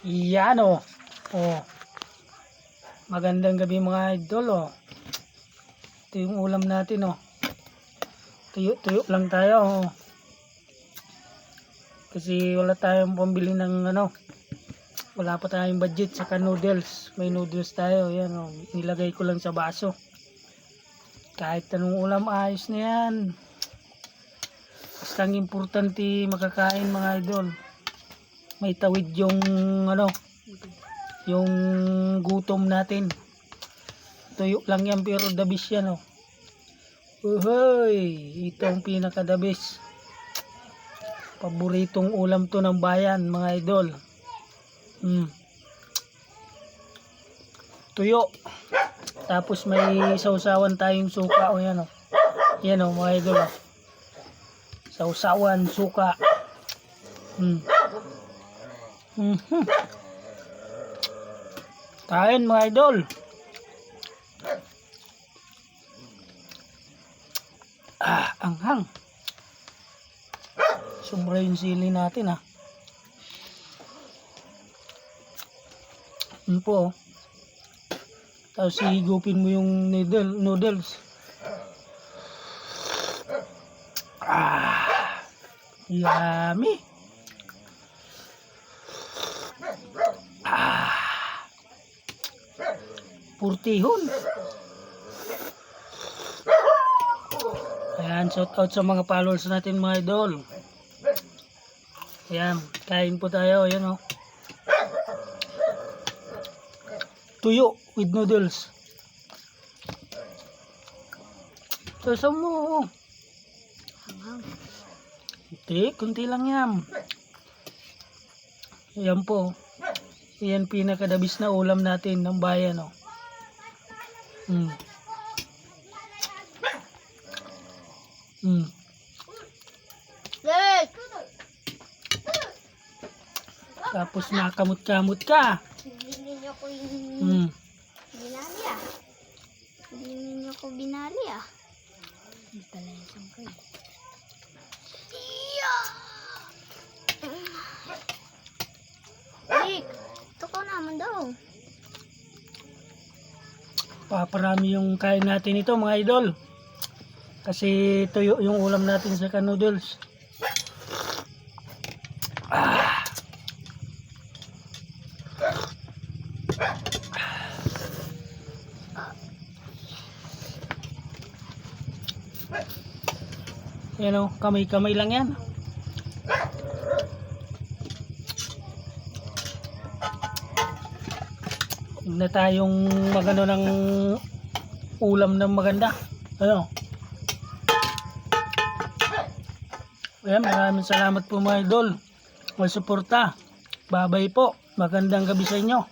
Yan o. Oh. Magandang gabi mga idol o. Ito yung ulam natin o. Tuyo-tuyo lang tayo o. Kasi wala tayong pambili ng ano. Wala pa tayong budget saka noodles. May noodles tayo. Yan o. Nilagay ko lang sa baso. Kahit anong ulam ayos na yan. Basta ang importante makakain mga idol. May tawid yung ano, yung gutom natin. Tuyo lang yan pero dabis yan oh. Uhoy, ito ang pinaka dabis. Paboritong ulam to ng bayan mga idol. Tuyo. Tapos may sausawan tayong suka o yan oh. Yan oh mga idol oh. Sausawan, suka. Kain mga idol. Anghang. Sobra yung sili natin Yun po. Tapos higupin mo yung noodles. Yummy. Purtihon. Ayan, shout out sa mga followers natin mga idol. Ayan, kain po tayo. Ayan o. Tuyo with noodles. Sasaw mo. Kunti lang yan. Ayan po. Ayan pinakadabis na ulam natin ng bayan o. Tapos nakamot-kamot ka. Hindi niyo ko yung binali Hindi niyo ko binali Hindi pala yung sangkay. Rick, ito ko naman daw. Paparami yung kain natin ito mga idol. Kasi tuyo yung ulam natin sa noodles. Yan o, kamay-kamay lang yan. Huwag na tayong magano ng ulam na maganda. Ano? Ayan, maraming salamat po mga idol. May suporta. Babay po. Magandang gabi sa inyo.